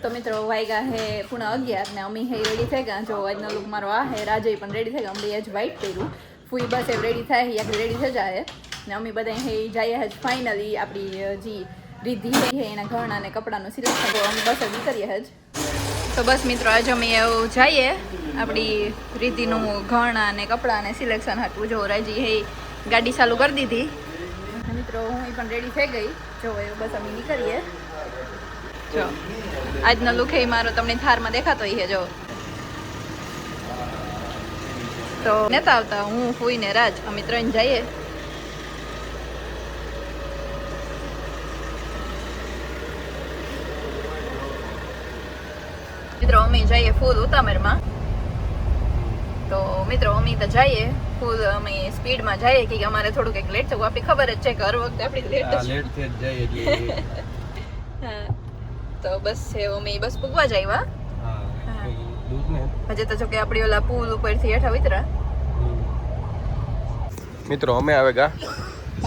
તો મિત્રો વાગ્યા હે 11:30 ને અમી હે રેડી થઈ ગયા જો આજનો લુક મારો આ હે રાજય પણ રેડી થઈ ગયા અમે આજ વ્હાઈટ પહેર્યું ફૂઈ બસ એ રેડી થાય હે યાક રેડી થઈ જાય ને અમે બધા હે જાય હે ફાઇનલી આપણી જી રીધી હે એના ઘરના ને કપડાનું સિલેક્શન તો અમે બસ જ કરીએ હે તો બસ મિત્રો આજ અમે એવું જઈએ આપણી રીધીનું ઘરના ને કપડાં ને સિલેક્શન હતું જો રાજી હે ગાડી ચાલુ કરી દીધી મિત્રો હું પણ રેડી થઈ ગઈ જો એવું બસ અમે નીકળીએ જો આજનો લુક હે મારો તમને થારમાં દેખાતો હે જો તો નેતા આવતા હું ફૂઈ ને રાજ અમે ત્રણ જઈએ મિત્રો અમે જઈએ ફૂલ ઉતામેરમાં તો મિત્રો અમે તો જઈએ ફૂલ અમે સ્પીડમાં જઈએ કે અમારે થોડુંક એક લેટ છે આપણી ખબર જ છે કે હર વખતે આપણી લેટ થઈ જાય એટલે તો બસ છે અમે બસ પૂગવા જ આવ્યા હજે તો જો કે આપણી ઓલા પુલ ઉપરથી હેઠા ઉતરા મિત્રો અમે આવે ગા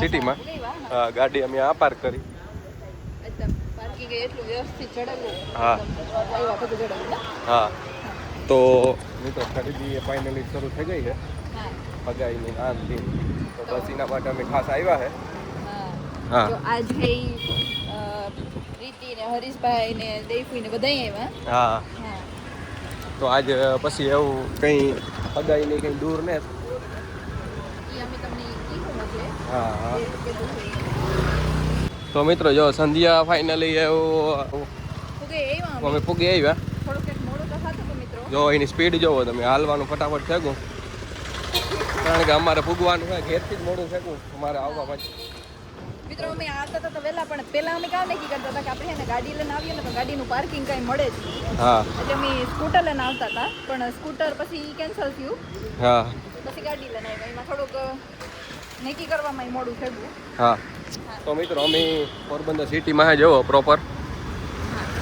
સિટીમાં ગાડી અમે આ પાર્ક કરી પાર્કિંગ એટલું વ્યવસ્થિત ચડાવ્યું હા આવ્યા બધું ચડાવ્યું હા તો મિત્રો ખરીદી ફાઇનલી શરૂ થઈ ગઈ છે પગાઈની આમથી તો બસ એના માટે અમે ખાસ આવ્યા છે હા તો આજ હે રીતિ ને હરીશભાઈ ને દેવફી ને બધા આવ્યા હા તો આજ પછી એવું કંઈ પગાઈની કંઈ દૂર ને અમે તમને કીધું છે હા હા તો મિત્રો જો સંધ્યા ફાઇનલી એવું ઓકે આવ્યા અમે પૂગી આવ્યા થોડુંક એક મોડું તો થતું હતું મિત્રો જો એની સ્પીડ જોવો તમે હાલવાનું ફટાફટ ફેંકું કારણ કે અમારે પૂગવાનું હોય ઘેરથી જ મોડું ફેંકું અમારે આવવા પછી મિત્રો અમે આવતા હતા તો વહેલા પણ પહેલા અમે કામ નક્કી કરતા હતા કે આપણે એને ગાડી લઈને આવીએ ને તો ગાડીનું પાર્કિંગ કાંઈ મળે જ નહીં હા એટલે અમે સ્કૂટર લઈને આવતા હતા પણ સ્કૂટર પછી કેન્સલ થયું હા પછી ગાડી લઈને આવ્યા એમાં થોડુંક નક્કી કરવામાં મોડું થયું હા તો મિત્રો અમે પોરબંદર સિટીમાં જવો પ્રોપર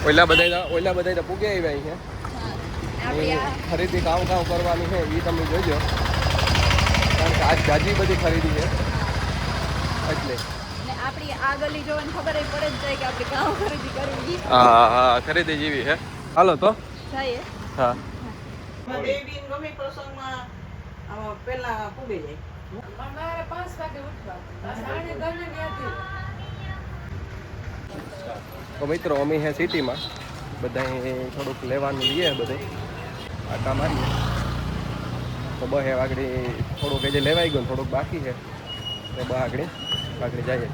ઓલા બધા પૂગે આવ્યા છે આપણે આ ખરીદી કામ કરવાની છે એ તમે જોજો કારણ કે આજ જાજી બધી ખરીદી છે એટલે ને આપણી આ ગલી જોવાની ખબર પડે જ જાય કે આપણે કામ ખરીદી કરવી હા હા ખરીદી જેવી છે હાલો તો જઈએ હા દેવી ગમે પ્રસંગમાં પેલા પૂગે જાય મારે 5 વાગે ઉઠવા સાણે ગમે ત્યાંથી તો મિત્રો અમે છે સિટીમાં બધા થોડુંક લેવાનું લઈએ બધે આટા મારીએ તો બહે આગળ થોડુંક જે લેવાઈ ગયું થોડુંક બાકી છે તો આગળ જઈએ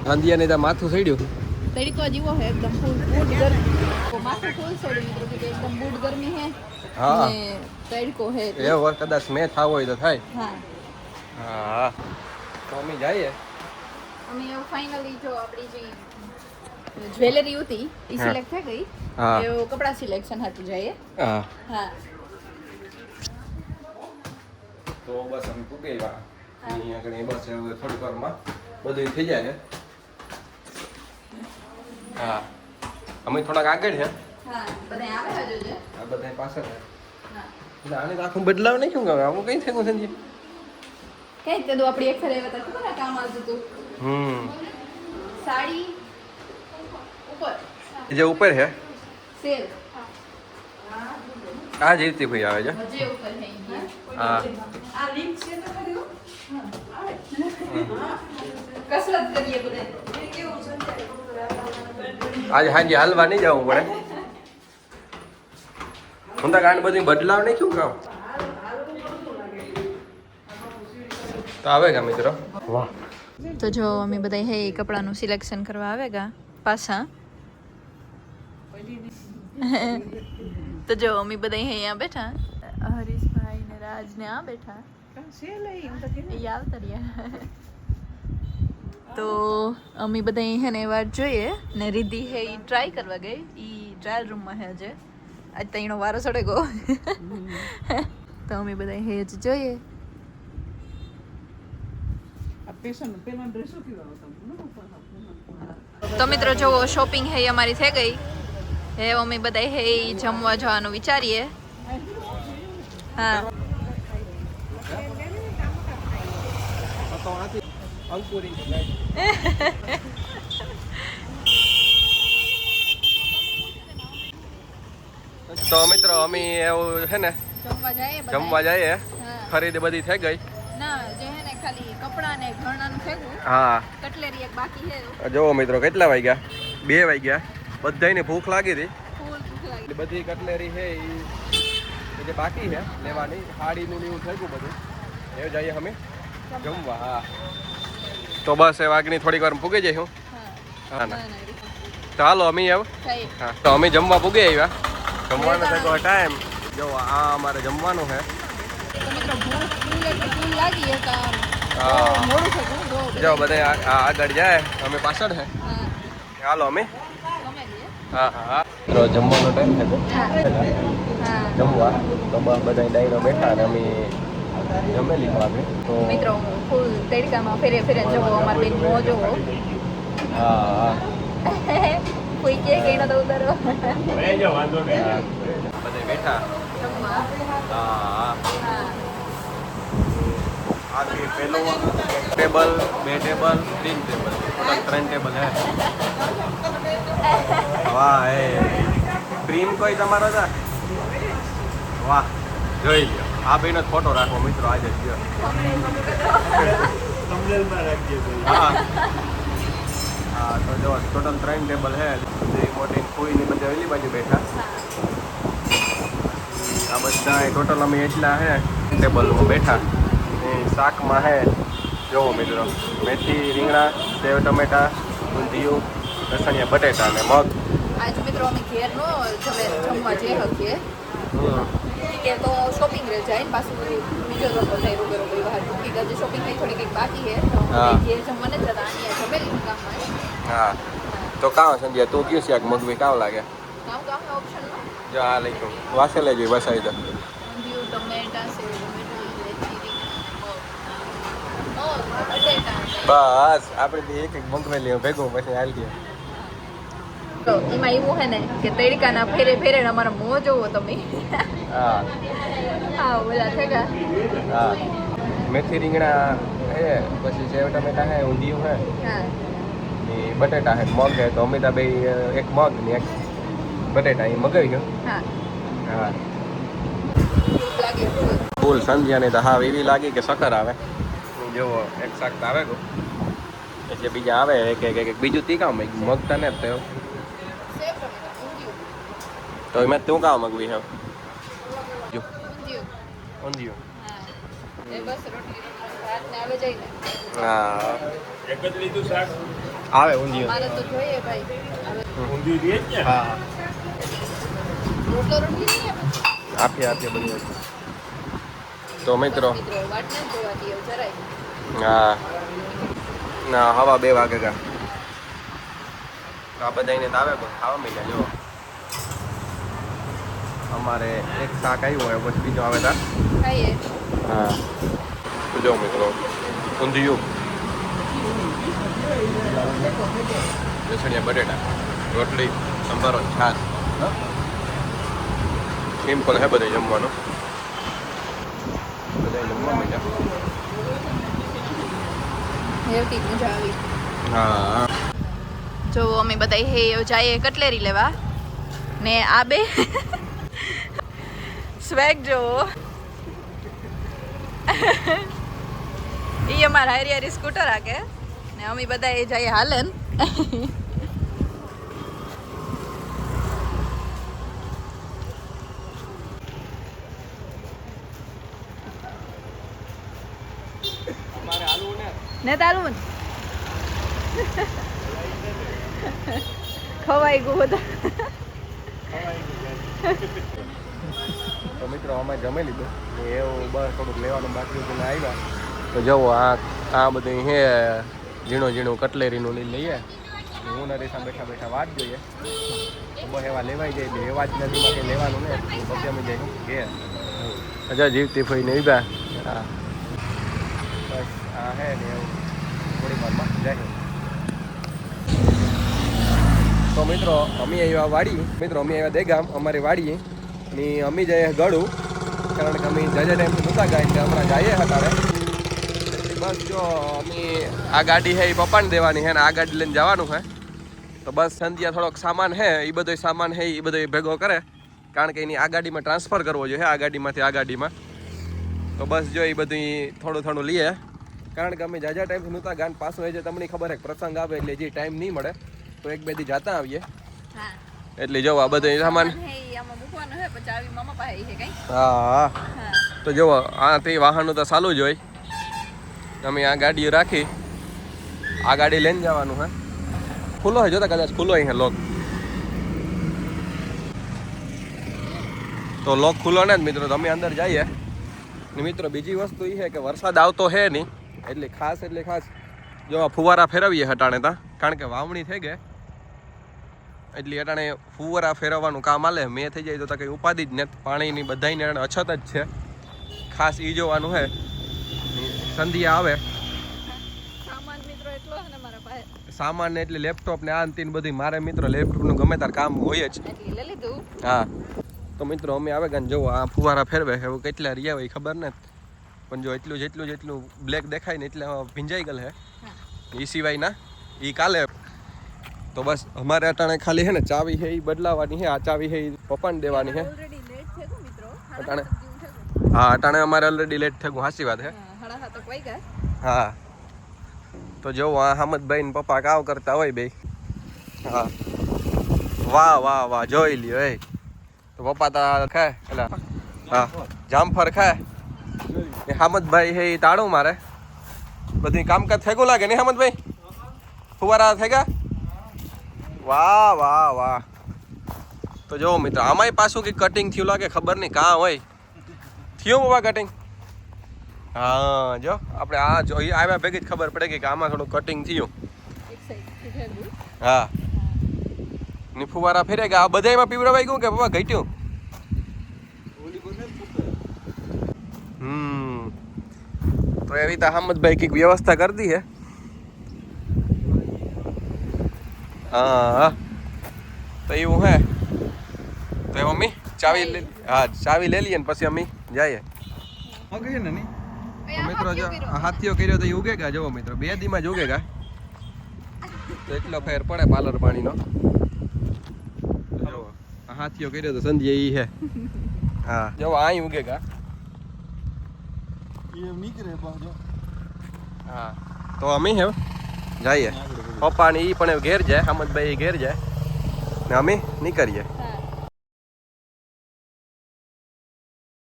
ગાંધિયાને ત્યાં માથું સડ્યું તડકો જીવો है एकदम फूल बूट गर्मी तो माथा फूल सड़ी મિત્રો કે एकदम बूट गर्मी है હા ને તડકો है એ વાર કદાચ મેં થાવ હોય તો થાય હા હા તો અમે જઈએ અમે એવું ફાઇનલી જો આપણી જે જ્વેલરી હતી એ સિલેક્ટ થઈ ગઈ હા એવું કપડા સિલેક્શન હતું જઈએ હા હા તો બસ અમે પૂગી આવ્યા અહીં આગળ બસ હવે થોડીક વારમાં બધું થઈ જાય હા અમે થોડાક આગળ છે હા બધા આવે હજુ છે આ બધા પાછળ છે હા એટલે આને તો આખું બદલાવ નહીં શું કહે આવું કઈ થયું સંજય કઈ તે દો આપણી એક ફેર આવ્યા હતા ખબર કામ આવતું હતું સાડી ઉપર જે ઉપર છે સેલ આ જ રીતે ભાઈ આવે છે જે ઉપર છે હા આ લિંક છે તો કર્યું કસરત કરીએ બધા એ કેવું છે આજે હાજી હાલવા નહીં જવું પડે હું તો કાંડ બધી બદલાવ નહીં શું કામ તો આવે ગા મિત્રો વાહ તો જો અમે બધા હે કપડાનું સિલેક્શન કરવા આવેગા પાછા તો જો અમે બધા અહીંયા બેઠા હરીશભાઈ ને રાજ ને આ બેઠા એ આવતા રહ્યા તો અમે બધા હે ને વાત જોઈએ ને રીધી હે એ ટ્રાય કરવા ગઈ એ ટ્રાયલ રૂમમાં હે જે આજ તો એનો વારો ચડે ગયો તો અમે બધા હે જ જોઈએ તો મિત્રો જો શોપિંગ હે અમારી થઈ ગઈ હે અમે બધા હે જમવા જવાનું વિચારીએ હા અંકુરી તો મિત્રો અમે એવું છે ને જમવા જઈએ બધાય. જમવા જઈએ. હા. ખરીદી બધી થઈ ગઈ. ના જે હે ને ખાલી કપડાં ને ઘરણાનું થયું. હા કટલેરી એક બાકી છે. જોવો મિત્રો કેટલા વાગ્યા 2 વાગ્યા. બધાયને ભૂખ લાગી હતી. ફૂલ ભૂખ લાગી. એટલે બધી કટલેરી છે એ જે બાકી છે લેવાની સાડીનું ને એવું થઈ ગયું બધું એ જઈએ અમે જમવા. હા તો બસ એ વાગની થોડીક વાર પૂગી જઈશું. હા હા ના ના, ના, તો હાલો અમે આવ. થઈ. હા તો અમે જમવા પૂગી આવ્યા. જમવાનો થયો ટાઈમ. જો આ અમારે જમવાનું છે. તો મિત્રો ભૂખ ફૂલ એટલે ફૂલ લાગી છે તો આમ હા. બહુ મોડું થયું જો જો બધા આગળ જાય અમે પાછળ છે. હા હાલો અમે. ગમે લઈએ. હા હા તો જમવાનો ટાઈમ થયો હા જમવા તો બસ બધા ડાયરો બેઠા અને અમે જમે લીધું આપણે તો મિત્રો ફૂલ તડકામાં ફેરે ફેરે જવો અમાર બેન મોજો હા કોઈ કે ન તો ઉતારો બધા બેઠા. જમવા. હા હા આ પેલું table 2 table 3 table total 3 table હે. વાહ એ ક્રીમ કોઈ તમારો છે? વાહ જોઈ લ્યો આ બેનો ફોટો રાખો મિત્રો આજે જ ગયો. હા હા તો જો ટોટલ 3 ટેબલ હે. બધી મોટી ખુઈ ની બધી ઓલી બાજુ બેઠા. આ બધા ટોટલ અમે એટલા હે ટેબલમાં બેઠા. એ શાકમાં હે જોવો મિત્રો મેથી રીંગણા સેવ ટમેટા ઊંધિયું લસણિયા બટેટા અને મગ. આજ મિત્રો અમે ઘેર નો જમવા જઈ શકીએ કે તો શોપિંગ રે જાય ને પાછું બીજો રસ્તો થાય રોગે રોગે બહાર ઠીક છે શોપિંગ ની થોડી કંઈક બાકી છે તો હા. ઘેર જમવાને જ જતા અહીંયા જમેલી ગામમાં હા તો કાં સંજય તું કયું શાક મગવી કાવ લાગે? ગામના ઓપ્શનમાં જો આ લખ્યું વાસે લેજો વસાઈ દો. ઊંધિયું ટમેટા સેવ ટમેટા મેથી રીંગણા બટેટા બસ આપણે બે એક મગવેલી ભેગું પછી હાલ ગયા. તો એમાં એવું હે ને કે તડકાના ફેરે ફેરે ને અમારા મોં જોવો તમે હા હા બોલા છે કે હા મેથી રીંગણા હે પછી સેવ ટમેટા હે ઊંધિયું હે હા ને બટેટા હે મગ હે તો અમિતા ભાઈ એક મગ ને એક બટેટા એ મગાવી ગયો. હા હા ભૂખ લાગે ફૂલ. ફૂલ સંધ્યાને તો હા એવી લાગી કે સકર આવે. જોવો એક શાક તો આવે ગો પછી બીજા આવે એક બીજું તી કામ મગ તને જ થયો સેવ ટમેટા ઊંધિયું તો એમાં તું કામ મગવી હે જો ઊંધિયું ઊંધિયું. હા એ બસ રોટલી ભાત ને આવે જઈને હા એક જ લીધું શાક આવે ઊંધિયું. મારે તો જોઈએ ભાઈ હવે ઊંધિયું દે જ ને હા રોટલો રોટલી નહીં આપે આપીએ બધી વસ્તુ. તો મિત્રો મિત્રો વાટ ના જોવા દઈએ જરાય હા ના હવા 2 વાગે ગા તો આ બધા એને આવે પણ ખાવા માંડ્યા જો અમારે એક શાક આવ્યું હોય પછી બીજો આવે તા. ખાઈએ હા તો જો મિત્રો ઊંધિયું લસણિયા બટેટા રોટલી સંભારો છાશ સિમ્પલ હે બધે જમવાનું. બધા જમવા માંડ્યા. હેવતી મજા આવી હા જો અમે બધા હે જઈએ કટલેરી લેવા ને આ બે સ્વેગ જો એ અમારા હારી હારી સ્કૂટર આકે ને અમે બધા એ જઈએ હાલન અમારે હાલવું ને ને તાલું ખવાઈ ગયું બધા તો મિત્રો અમે જમી લીધું ને એવું બસ થોડુંક લેવાનું બાકી હતું ને આવ્યા તો જુઓ આ બધું હે ઝીણું ઝીણું કટલેરીનું લઈએ હું ને રેસા બેઠા બેઠા વાત જોઈએ તો બસ એવા લેવાઈ જાય એટલે એવા જ નદીમાં કંઈ લેવાનું ને પછી અમે જઈએ ઘેર હજા જીવતી ફઈને ઉભા. હા બસ આ હે ને એવું થોડી વારમાં જાય. તો મિત્રો અમે આવ્યા વાડી મિત્રો અમે આવ્યા દેગામ અમારી વાડીએ ને અમે જઈએ ગળું કારણ કે અમે જાજા ટાઈમથી નહોતા ગયા એટલે હમણાં જઈએ હતા હવે બસ જો અમે આ ગાડી છે એ પપ્પાને દેવાની છે ને આ ગાડી લઈને જવાનું છે તો બસ સંધ્યા થોડોક સામાન છે એ બધો સામાન છે એ બધો ભેગો કરે કારણ કે એની આ ગાડીમાં ટ્રાન્સફર કરવો જોઈએ આ ગાડીમાંથી આ ગાડીમાં. તો બસ જો એ બધું થોડું થોડું લઈએ, કારણ કે અમે જાજા ટાઈમથી નહોતા ગાન પાછું એ જે તમને ખબર છે પ્રસંગ આવે એટલે જે ટાઈમ નહીં મળે તો એક બે દી જાતા આવીએ. હા એટલે જો આ બધું સામાન હે આમાં મૂકવાનું હે પછી આવી મામા પાસે છે કઈ. હા હા તો જો આ તે વાહનનું તો ચાલુ જ હોય. અમે આ ગાડી રાખી, આ ગાડી લઈને જવાનું હે. ખુલ્લો હોય જોતા કદાચ ખુલ્લો હે લોક, તો લોક ખુલ્લો ને જ મિત્રો. તો અમે અંદર જઈએ ને મિત્રો. બીજી વસ્તુ એ છે કે વરસાદ આવતો હે નહીં એટલે ખાસ જો આ ફુવારા ફેરવીએ હટાણે તા, કારણ કે વાવણી થઈ ગઈ એટલે અટાણે ફુવારા ફેરવવાનું કામ આલે. મેં થઈ જાય તો કંઈ ઉપાધિ જ નથી, પાણીની બધાયને અછત જ છે. ખાસ એ જોવાનું હે સંધ્યા આવે સામાન મિત્રો એટલો હે ને મારા પાસે, સામાન એટલે લેપટોપ ને આ ને બધી. મારે મિત્રો લેપટોપનું ગમે તાર કામ હોય જ. એટલે લઈ લીધું. હા તો મિત્રો અમે આવે ગાને જુઓ આ ફુવારા ફેરવે એવું કેટલા રહ્યા હોય ખબર નથી, પણ જો જેટલું બ્લેક દેખાય ને એટલે ભીંજાઈ ગયેલ હે. એ સિવાયના એ કાલે. તો બસ અમારે અટાણે ખાલી હે ને ચાવી છે એ બદલાવાની છે. આ ચાવી છે એ પપ્પાને દેવાની છે ઓલરેડી લેટ થઈ ગયું મિત્રો. અટાણે. હા અટાણે અમારે ઓલરેડી લેટ થઈ ગયું, સાચી વાત હે. હડા હાથ વાઈ ગયા. હા તો જો આ હામદભાઈ ને પપ્પા કાવ કરતા હોય બે. હા વાહ વાહ વાહ જોઈ લ્યો એ. તો પપ્પા તા ખાય એટલે હા જામફર ખાય ને હામદભાઈ હે તાળું મારે. બધી કામકાજ થેગું લાગે ને હામદભાઈ? ફુવારા થઈ ગયા? વાહ વાહ વાહ. તો જો મિત્ર આમાંય પાછું કંઈક કટિંગ થયું લાગે, ખબર નહીં કાં હોય. થયું બાબા કટિંગ? હા જો આપણે આ જો આવ્યા ભેગી જ ખબર પડે કે આમાં થોડું કટિંગ થયું. એક સાઈડ થી ભેગું. હા ને ફુવારા ફેરે ગયા. આ બધામાં પીવડાવાઈ ગયું કે બાબા ઘટ્યું? તો એવી રીતે હામદભાઈ કંઈક વ્યવસ્થા કરી દી હે. હા તો એવું હે. તો એ મમ્મી ચાવી લઈ, હા ચાવી લઈ લઈએ ને પછી અમે જઈએ. મિત્રો જો આ હાથીઓ કર્યો તો એ ઉગે ગયા. જુઓ મિત્રો 2 દીમાં જ ઉગે ગયા. તો એટલો ફેર પડે પાર્લર પાણીનો. જો આ હાથીઓ કર્યો તો સંધ્યા ઈ હે. હા જો અહીં ઉગે ગયા. હા તો અમે હે જઈએ. પપ્પા ને ઈ પણ ઘેર જાય, હામદભાઈ ઘેર જાય ને અમે નીકળીએ.